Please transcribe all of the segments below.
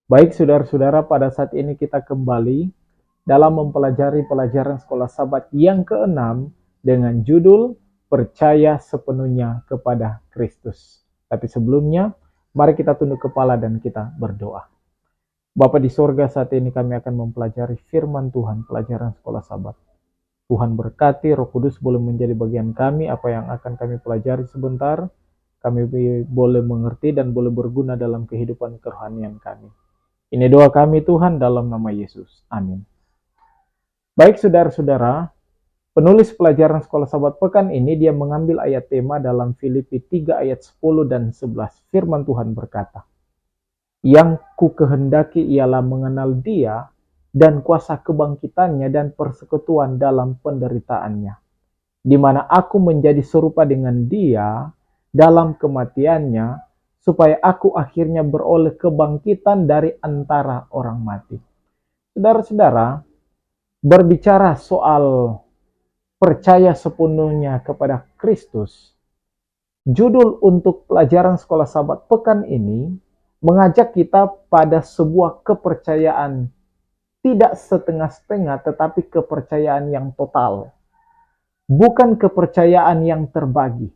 Baik saudara-saudara, pada saat ini kita kembali dalam mempelajari pelajaran sekolah Sabat yang keenam dengan judul Percaya Sepenuhnya kepada Kristus. Tapi sebelumnya, mari kita tunduk kepala dan kita berdoa. Bapa di sorga, saat ini kami akan mempelajari firman Tuhan, pelajaran sekolah Sabat. Tuhan berkati, Roh Kudus boleh menjadi bagian kami, apa yang akan kami pelajari sebentar, kami boleh mengerti dan boleh berguna dalam kehidupan kerohanian kami. Ini doa kami Tuhan dalam nama Yesus. Amin. Baik saudara-saudara, penulis pelajaran sekolah Sabat pekan ini dia mengambil ayat tema dalam Filipi 3 ayat 10 dan 11. Firman Tuhan berkata, "Yang ku kehendaki ialah mengenal Dia dan kuasa kebangkitannya dan persekutuan dalam penderitaannya, di mana aku menjadi serupa dengan Dia dalam kematiannya, supaya aku akhirnya beroleh kebangkitan dari antara orang mati." Saudara-saudara, berbicara soal percaya sepenuhnya kepada Kristus, judul untuk pelajaran sekolah Sabat pekan ini mengajak kita pada sebuah kepercayaan tidak setengah-setengah, tetapi kepercayaan yang total, bukan kepercayaan yang terbagi.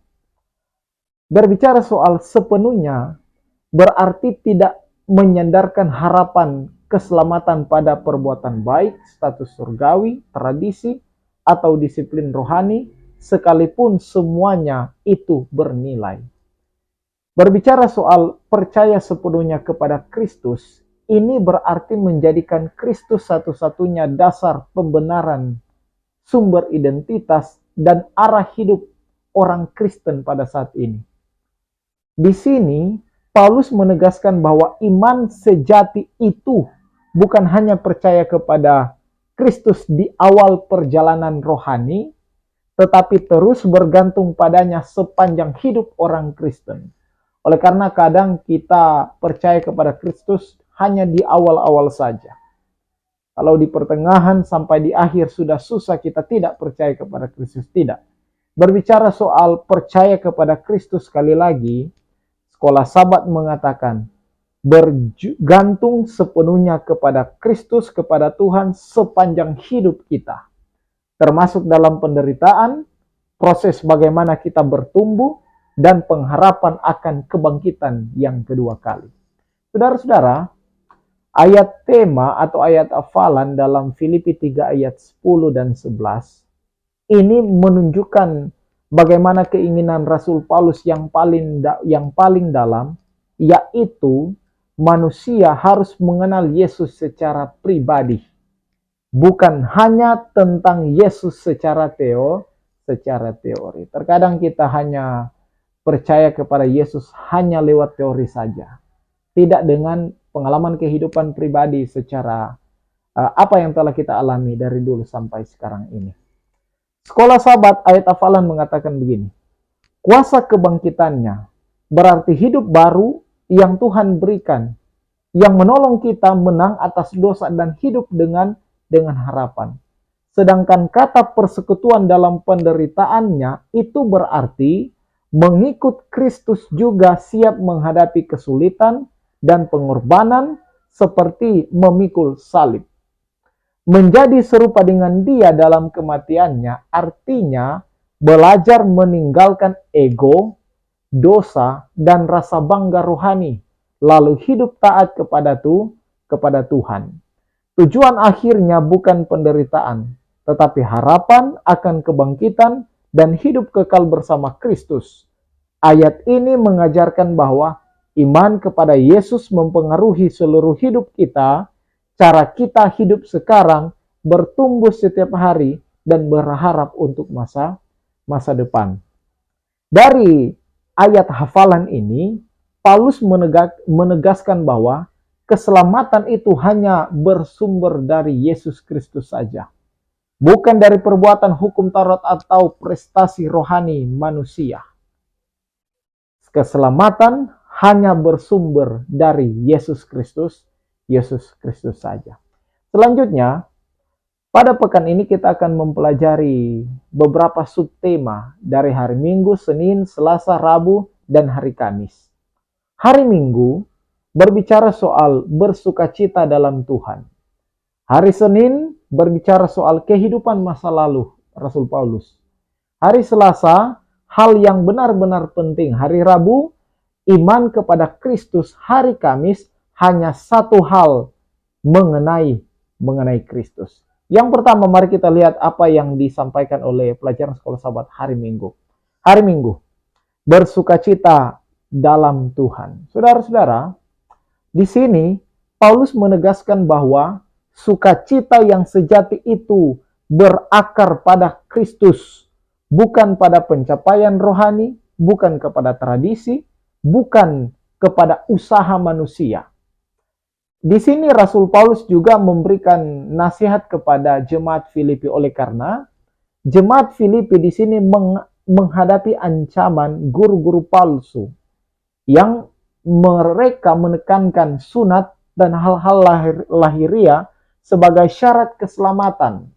Berbicara soal sepenuhnya berarti tidak menyandarkan harapan keselamatan pada perbuatan baik, status surgawi, tradisi, atau disiplin rohani, sekalipun semuanya itu bernilai. Berbicara soal percaya sepenuhnya kepada Kristus, ini berarti menjadikan Kristus satu-satunya dasar pembenaran, sumber identitas, dan arah hidup orang Kristen pada saat ini. Di sini, Paulus menegaskan bahwa iman sejati itu bukan hanya percaya kepada Kristus di awal perjalanan rohani, tetapi terus bergantung padanya sepanjang hidup orang Kristen. Oleh karena kadang kita percaya kepada Kristus hanya di awal-awal saja. Kalau di pertengahan sampai di akhir sudah susah, kita tidak percaya kepada Kristus, tidak. Berbicara soal percaya kepada Kristus, sekali lagi, sekolah Sabat mengatakan, bergantung sepenuhnya kepada Kristus, kepada Tuhan sepanjang hidup kita. Termasuk dalam penderitaan, proses bagaimana kita bertumbuh, dan pengharapan akan kebangkitan yang kedua kali. Saudara-saudara, ayat tema atau ayat hafalan dalam Filipi 3 ayat 10 dan 11 ini menunjukkan bagaimana keinginan Rasul Paulus yang paling dalam, yaitu manusia harus mengenal Yesus secara pribadi, bukan hanya tentang Yesus secara teori. Terkadang kita hanya percaya kepada Yesus hanya lewat teori saja, tidak dengan pengalaman kehidupan pribadi secara apa yang telah kita alami dari dulu sampai sekarang ini. Sekolah Sabat ayat hafalan mengatakan begini, kuasa kebangkitannya berarti hidup baru yang Tuhan berikan, yang menolong kita menang atas dosa dan hidup dengan harapan. Sedangkan kata persekutuan dalam penderitaannya itu berarti mengikut Kristus juga siap menghadapi kesulitan dan pengorbanan seperti memikul salib. Menjadi serupa dengan Dia dalam kematiannya artinya belajar meninggalkan ego, dosa, dan rasa bangga rohani, lalu hidup taat kepada Tuhan. Tujuan akhirnya bukan penderitaan, tetapi harapan akan kebangkitan dan hidup kekal bersama Kristus. Ayat ini mengajarkan bahwa iman kepada Yesus mempengaruhi seluruh hidup kita, cara kita hidup sekarang, bertumbuh setiap hari, dan berharap untuk masa depan. Dari ayat hafalan ini, Paulus menegaskan bahwa keselamatan itu hanya bersumber dari Yesus Kristus saja, bukan dari perbuatan hukum Taurat atau prestasi rohani manusia. Keselamatan hanya bersumber dari Yesus Kristus saja. Selanjutnya, pada pekan ini kita akan mempelajari beberapa subtema dari hari Minggu, Senin, Selasa, Rabu, dan hari Kamis. Hari Minggu berbicara soal bersukacita dalam Tuhan. Hari Senin berbicara soal kehidupan masa lalu Rasul Paulus. Hari Selasa, hal yang benar-benar penting. Hari Rabu, iman kepada Kristus. Hari Kamis, hanya satu hal mengenai Kristus. Yang pertama, mari kita lihat apa yang disampaikan oleh pelajaran sekolah sahabat hari Minggu. Hari Minggu, bersukacita dalam Tuhan. Saudara-saudara, di sini Paulus menegaskan bahwa sukacita yang sejati itu berakar pada Kristus, bukan pada pencapaian rohani, bukan kepada tradisi, bukan kepada usaha manusia. Di sini Rasul Paulus juga memberikan nasihat kepada jemaat Filipi oleh karena jemaat Filipi di sini menghadapi ancaman guru-guru palsu yang mereka menekankan sunat dan hal-hal lahiriah sebagai syarat keselamatan.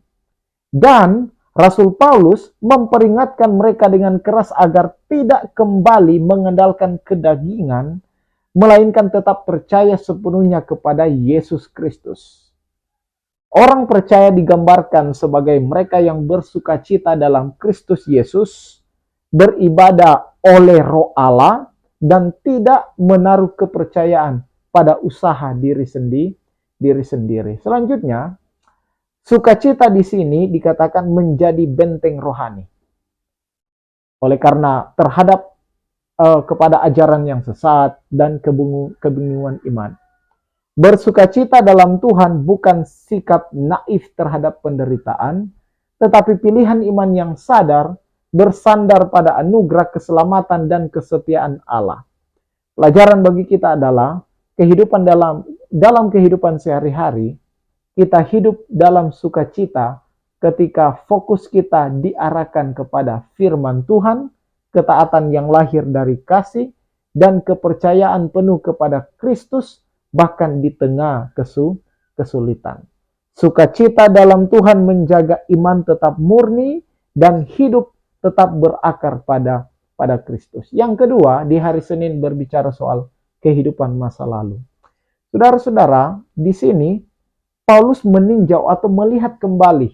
Dan Rasul Paulus memperingatkan mereka dengan keras agar tidak kembali mengandalkan kedagingan, melainkan tetap percaya sepenuhnya kepada Yesus Kristus. Orang percaya digambarkan sebagai mereka yang bersukacita dalam Kristus Yesus, beribadah oleh Roh Allah, dan tidak menaruh kepercayaan pada usaha diri sendiri. Selanjutnya, sukacita di sini dikatakan menjadi benteng rohani. Oleh karena terhadap kepada ajaran yang sesat dan kebingungan iman. Bersukacita dalam Tuhan bukan sikap naif terhadap penderitaan, tetapi pilihan iman yang sadar bersandar pada anugerah keselamatan dan kesetiaan Allah. Pelajaran bagi kita adalah kehidupan dalam kehidupan sehari-hari, kita hidup dalam sukacita ketika fokus kita diarahkan kepada firman Tuhan, ketaatan yang lahir dari kasih, dan kepercayaan penuh kepada Kristus, bahkan di tengah kesulitan. Sukacita dalam Tuhan menjaga iman tetap murni dan hidup tetap berakar pada Kristus. Yang kedua, di hari Senin berbicara soal kehidupan masa lalu. Saudara-saudara, di sini Paulus meninjau atau melihat kembali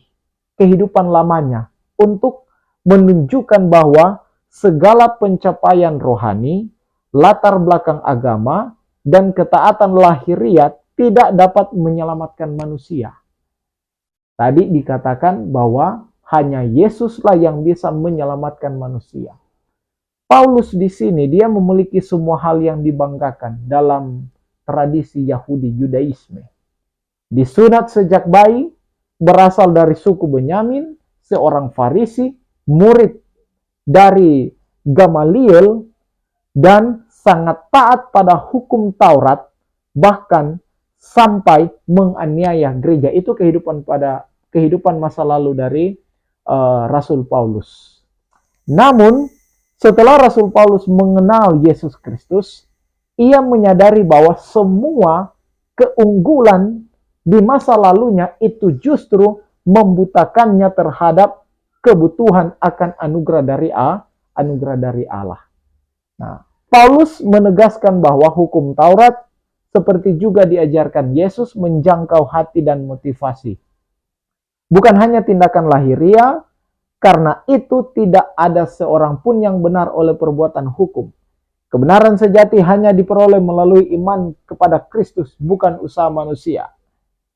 kehidupan lamanya untuk menunjukkan bahwa segala pencapaian rohani, latar belakang agama, dan ketaatan lahiriah tidak dapat menyelamatkan manusia. Tadi dikatakan bahwa hanya Yesuslah yang bisa menyelamatkan manusia. Paulus di sini dia memiliki semua hal yang dibanggakan dalam tradisi Yahudi Yudaisme. Disunat sejak bayi, berasal dari suku Benyamin, seorang Farisi, murid dari Gamaliel, dan sangat taat pada hukum Taurat, bahkan sampai menganiaya gereja. Itu kehidupan masa lalu dari Rasul Paulus. Namun setelah Rasul Paulus mengenal Yesus Kristus, ia menyadari bahwa semua keunggulan di masa lalunya itu justru membutakannya terhadap kebutuhan akan anugerah dari Allah. Nah, Paulus menegaskan bahwa hukum Taurat seperti juga diajarkan Yesus menjangkau hati dan motivasi. Bukan hanya tindakan lahiriah, karena itu tidak ada seorang pun yang benar oleh perbuatan hukum. Kebenaran sejati hanya diperoleh melalui iman kepada Kristus, bukan usaha manusia.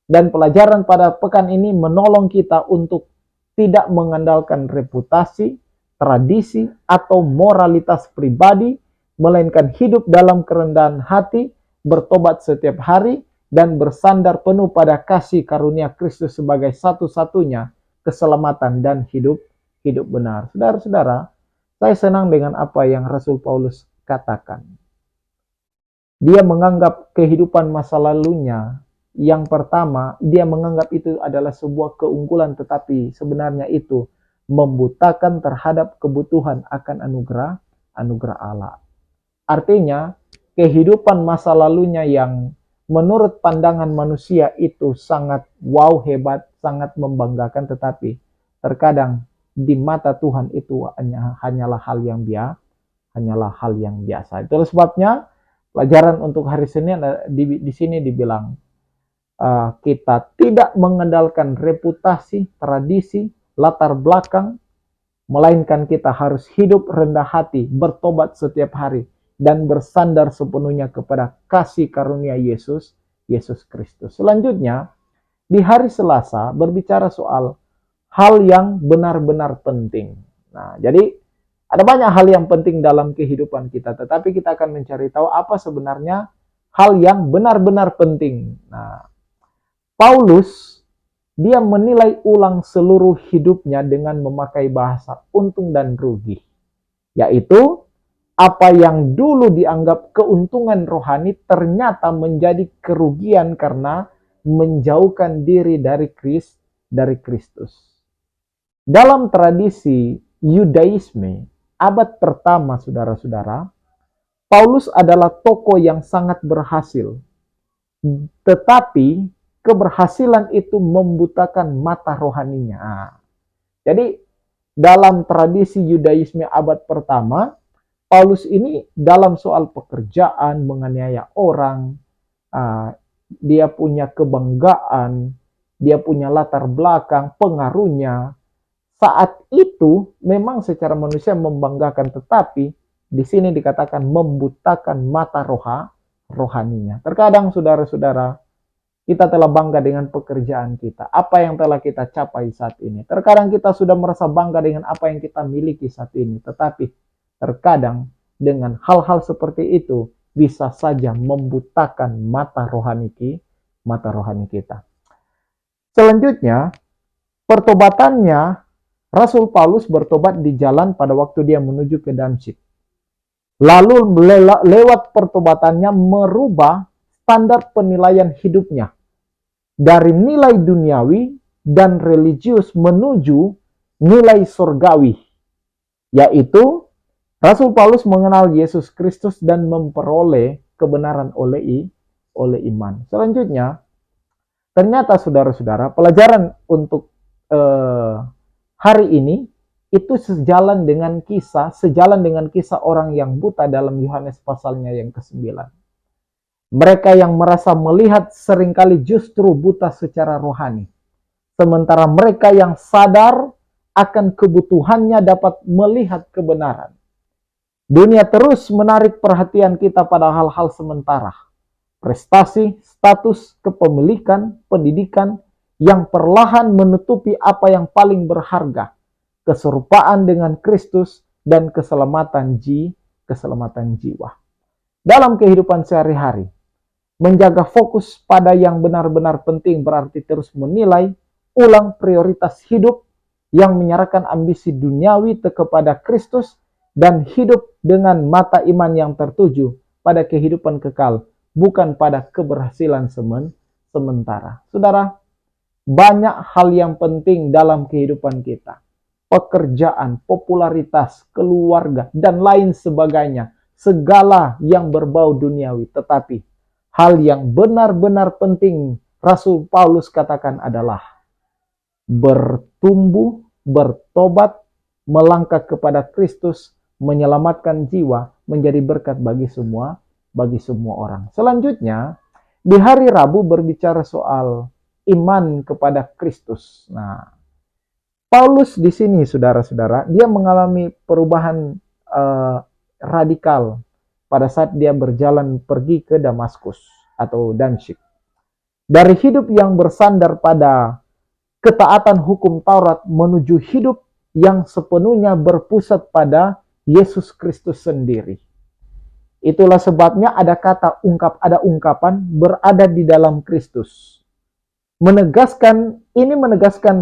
Dan pelajaran pada pekan ini menolong kita untuk tidak mengandalkan reputasi, tradisi, atau moralitas pribadi, melainkan hidup dalam kerendahan hati, bertobat setiap hari, dan bersandar penuh pada kasih karunia Kristus sebagai satu-satunya keselamatan dan hidup benar. Saudara-saudara, saya senang dengan apa yang Rasul Paulus katakan. Dia menganggap kehidupan masa lalunya, yang pertama, dia menganggap itu adalah sebuah keunggulan, tetapi sebenarnya itu membutakan terhadap kebutuhan akan anugerah Allah. Artinya, kehidupan masa lalunya yang menurut pandangan manusia itu sangat wow, hebat, sangat membanggakan, tetapi terkadang di mata Tuhan itu hanyalah hal yang biasa. Itulah sebabnya Pelajaran untuk hari Senin di sini dibilang, kita tidak mengandalkan reputasi, tradisi, latar belakang, melainkan kita harus hidup rendah hati, bertobat setiap hari, dan bersandar sepenuhnya kepada kasih karunia Yesus Kristus. Selanjutnya, di hari Selasa berbicara soal hal yang benar-benar penting. Nah, jadi ada banyak hal yang penting dalam kehidupan kita, tetapi kita akan mencari tahu apa sebenarnya hal yang benar-benar penting. Nah, Paulus dia menilai ulang seluruh hidupnya dengan memakai bahasa untung dan rugi, yaitu apa yang dulu dianggap keuntungan rohani ternyata menjadi kerugian karena menjauhkan diri dari Kristus. Dalam tradisi Yudaisme abad pertama, saudara-saudara, Paulus adalah tokoh yang sangat berhasil. Tetapi keberhasilan itu membutakan mata rohaninya. Jadi dalam tradisi Yudaisme abad pertama, Paulus ini dalam soal pekerjaan, menganiaya orang, dia punya kebanggaan, dia punya latar belakang, pengaruhnya. Saat itu memang secara manusia membanggakan, tetapi di sini dikatakan membutakan mata rohaninya. Terkadang saudara-saudara, kita telah bangga dengan pekerjaan kita, apa yang telah kita capai saat ini. Terkadang kita sudah merasa bangga dengan apa yang kita miliki saat ini, tetapi terkadang dengan hal-hal seperti itu bisa saja membutakan mata rohani kita. Selanjutnya, pertobatannya, Rasul Paulus bertobat di jalan pada waktu dia menuju ke Damsyik. Lalu lewat pertobatannya merubah standar penilaian hidupnya dari nilai duniawi dan religius menuju nilai surgawi, yaitu Rasul Paulus mengenal Yesus Kristus dan memperoleh kebenaran oleh iman. Selanjutnya, ternyata saudara-saudara, pelajaran untuk hari ini itu sejalan dengan kisah orang yang buta dalam Yohanes pasalnya yang ke-9. Mereka yang merasa melihat seringkali justru buta secara rohani. Sementara mereka yang sadar akan kebutuhannya dapat melihat kebenaran. Dunia terus menarik perhatian kita pada hal-hal sementara. Prestasi, status, kepemilikan, pendidikan yang perlahan menutupi apa yang paling berharga. Keserupaan dengan Kristus dan keselamatan jiwa. Dalam kehidupan sehari-hari, menjaga fokus pada yang benar-benar penting berarti terus menilai ulang prioritas hidup yang menyerahkan ambisi duniawi kepada Kristus dan hidup dengan mata iman yang tertuju pada kehidupan kekal, bukan pada keberhasilan sementara. Saudara, banyak hal yang penting dalam kehidupan kita. Pekerjaan, popularitas, keluarga, dan lain sebagainya. Segala yang berbau duniawi. Tetapi hal yang benar-benar penting Rasul Paulus katakan adalah bertumbuh, bertobat, melangkah kepada Kristus, menyelamatkan jiwa, menjadi berkat bagi semua orang. Selanjutnya, di hari Rabu berbicara soal iman kepada Kristus. Nah, Paulus di sini, saudara-saudara, dia mengalami perubahan radikal pada saat dia berjalan pergi ke Damaskus atau Damsyik. Dari hidup yang bersandar pada ketaatan hukum Taurat menuju hidup yang sepenuhnya berpusat pada Yesus Kristus sendiri. Itulah sebabnya ada ungkapan berada di dalam Kristus. Menegaskan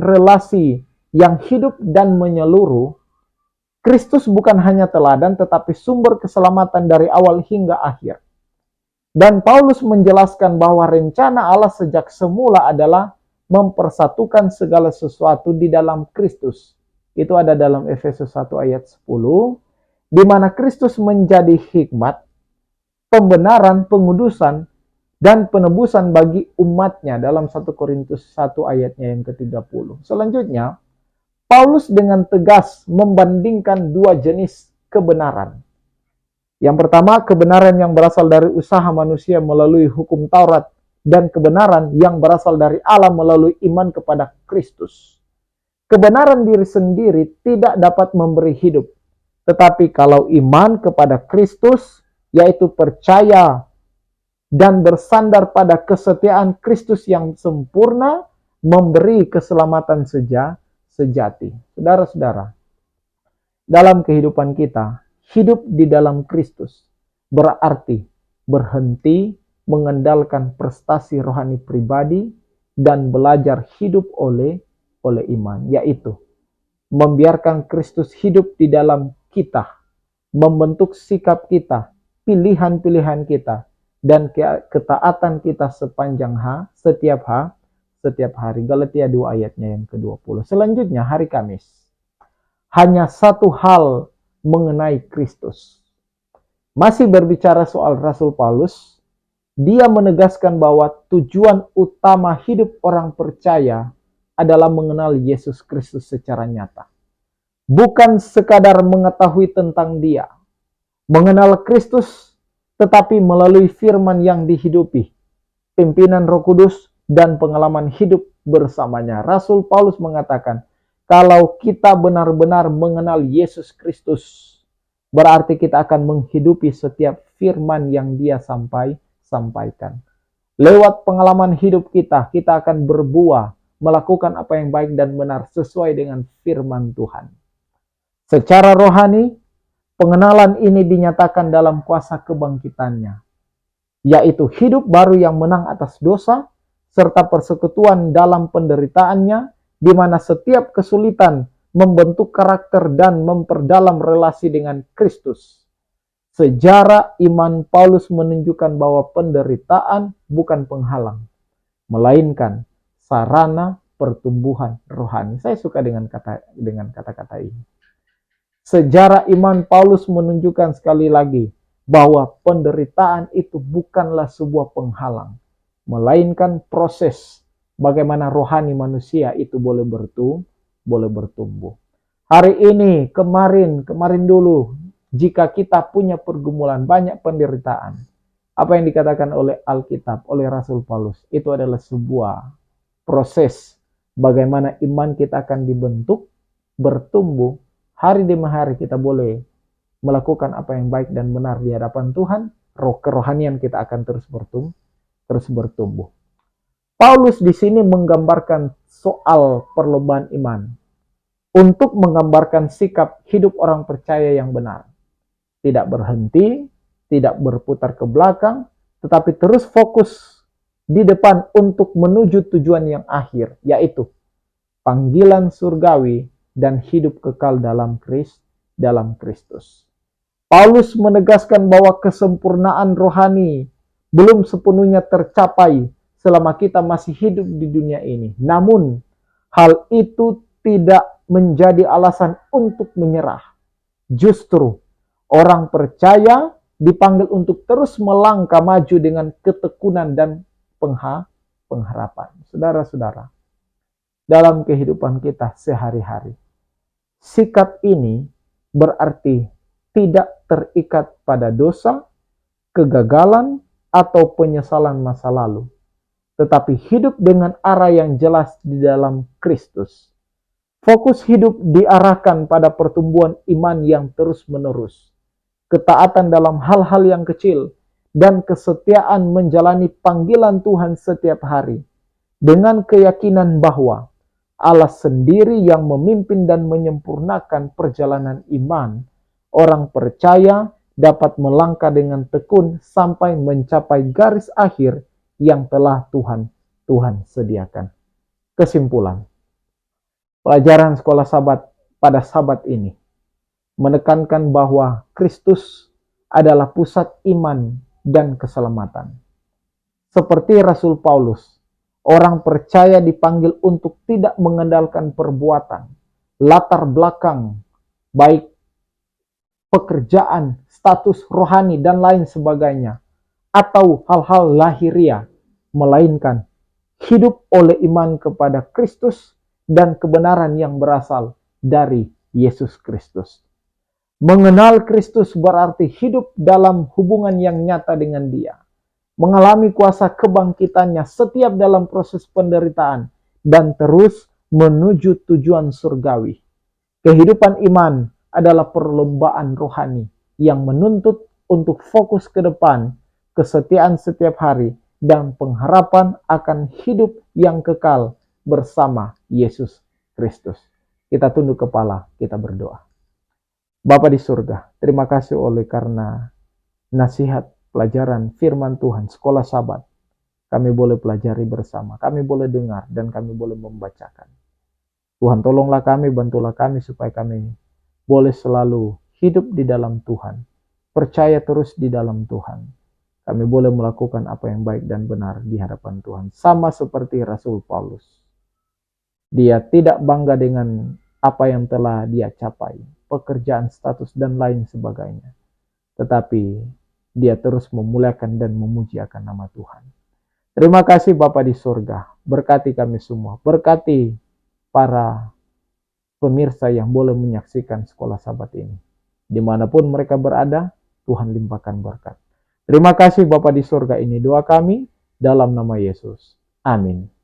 relasi yang hidup dan menyeluruh. Kristus bukan hanya teladan tetapi sumber keselamatan dari awal hingga akhir. Dan Paulus menjelaskan bahwa rencana Allah sejak semula adalah mempersatukan segala sesuatu di dalam Kristus. Itu ada dalam Efesus 1 ayat 10, di mana Kristus menjadi hikmat, pembenaran, pengudusan, dan penebusan bagi umatnya dalam 1 Korintus 1 ayatnya yang ke-30. Selanjutnya, Paulus dengan tegas membandingkan dua jenis kebenaran. Yang pertama, kebenaran yang berasal dari usaha manusia melalui hukum Taurat, dan kebenaran yang berasal dari Allah melalui iman kepada Kristus. Kebenaran diri sendiri tidak dapat memberi hidup, tetapi kalau iman kepada Kristus, yaitu percaya dan bersandar pada kesetiaan Kristus yang sempurna, memberi keselamatan sejati. Saudara-saudara, dalam kehidupan kita, hidup di dalam Kristus berarti berhenti mengandalkan prestasi rohani pribadi dan belajar hidup oleh iman, yaitu membiarkan Kristus hidup di dalam kita, membentuk sikap kita, pilihan-pilihan kita, dan ketaatan kita sepanjang setiap hari. Galatia 2 ayatnya yang ke-20. Selanjutnya, hari Kamis. Hanya satu hal mengenai Kristus. Masih berbicara soal Rasul Paulus, dia menegaskan bahwa tujuan utama hidup orang percaya adalah mengenal Yesus Kristus secara nyata. Bukan sekadar mengetahui tentang dia. Mengenal Kristus, tetapi melalui firman yang dihidupi, pimpinan Roh Kudus, dan pengalaman hidup bersamanya. Rasul Paulus mengatakan, kalau kita benar-benar mengenal Yesus Kristus, berarti kita akan menghidupi setiap firman yang dia sampaikan. Lewat pengalaman hidup kita akan berbuah, melakukan apa yang baik dan benar sesuai dengan firman Tuhan. Secara rohani, pengenalan ini dinyatakan dalam kuasa kebangkitannya, yaitu hidup baru yang menang atas dosa, serta persekutuan dalam penderitaannya, di mana setiap kesulitan membentuk karakter dan memperdalam relasi dengan Kristus. Sejarah iman Paulus menunjukkan bahwa penderitaan bukan penghalang, melainkan sarana pertumbuhan rohani. Saya suka dengan kata-kata ini. Sejarah iman Paulus menunjukkan sekali lagi bahwa penderitaan itu bukanlah sebuah penghalang, melainkan proses bagaimana rohani manusia itu boleh bertumbuh. Hari ini, kemarin dulu, jika kita punya pergumulan, banyak penderitaan, apa yang dikatakan oleh Alkitab, oleh Rasul Paulus, itu adalah sebuah proses bagaimana iman kita akan dibentuk, bertumbuh, hari demi hari kita boleh melakukan apa yang baik dan benar di hadapan Tuhan, kerohanian kita akan terus bertumbuh. Paulus di sini menggambarkan soal perlombaan iman untuk menggambarkan sikap hidup orang percaya yang benar. Tidak berhenti, tidak berputar ke belakang, tetapi terus fokus di depan untuk menuju tujuan yang akhir, yaitu panggilan surgawi dan hidup kekal dalam Kristus. Paulus menegaskan bahwa kesempurnaan rohani belum sepenuhnya tercapai selama kita masih hidup di dunia ini. Namun, hal itu tidak menjadi alasan untuk menyerah. Justru, orang percaya dipanggil untuk terus melangkah maju dengan ketekunan dan pengharapan. Saudara-saudara, dalam kehidupan kita sehari-hari, sikap ini berarti tidak terikat pada dosa, kegagalan, atau penyesalan masa lalu, tetapi hidup dengan arah yang jelas di dalam Kristus. Fokus hidup diarahkan pada pertumbuhan iman yang terus-menerus, ketaatan dalam hal-hal yang kecil, dan kesetiaan menjalani panggilan Tuhan setiap hari, dengan keyakinan bahwa Allah sendiri yang memimpin dan menyempurnakan perjalanan iman. Orang percaya dapat melangkah dengan tekun sampai mencapai garis akhir yang telah Tuhan sediakan. Kesimpulan, pelajaran sekolah Sabat pada Sabat ini menekankan bahwa Kristus adalah pusat iman dan keselamatan. Seperti Rasul Paulus, orang percaya dipanggil untuk tidak mengandalkan perbuatan, latar belakang, baik pekerjaan, status rohani, dan lain sebagainya, atau hal-hal lahiriah, melainkan hidup oleh iman kepada Kristus dan kebenaran yang berasal dari Yesus Kristus. Mengenal Kristus berarti hidup dalam hubungan yang nyata dengan Dia. Mengalami kuasa kebangkitannya setiap dalam proses penderitaan dan terus menuju tujuan surgawi. Kehidupan iman adalah perlombaan rohani yang menuntut untuk fokus ke depan, kesetiaan setiap hari, dan pengharapan akan hidup yang kekal bersama Yesus Kristus. Kita tunduk kepala, kita berdoa. Bapa di surga, terima kasih oleh karena nasihat, pelajaran firman Tuhan, sekolah Sabat. Kami boleh pelajari bersama, kami boleh dengar, dan kami boleh membacakan. Tuhan tolonglah kami, bantulah kami supaya kami boleh selalu hidup di dalam Tuhan. Percaya terus di dalam Tuhan. Kami boleh melakukan apa yang baik dan benar di hadapan Tuhan. Sama seperti Rasul Paulus. Dia tidak bangga dengan apa yang telah dia capai, pekerjaan, status, dan lain sebagainya. Tetapi dia terus memuliakan dan memuji akan nama Tuhan. Terima kasih Bapa di surga. Berkati kami semua. Berkati para pemirsa yang boleh menyaksikan sekolah Sabat ini. Dimanapun mereka berada, Tuhan limpahkan berkat. Terima kasih Bapa di surga, ini doa kami dalam nama Yesus. Amin.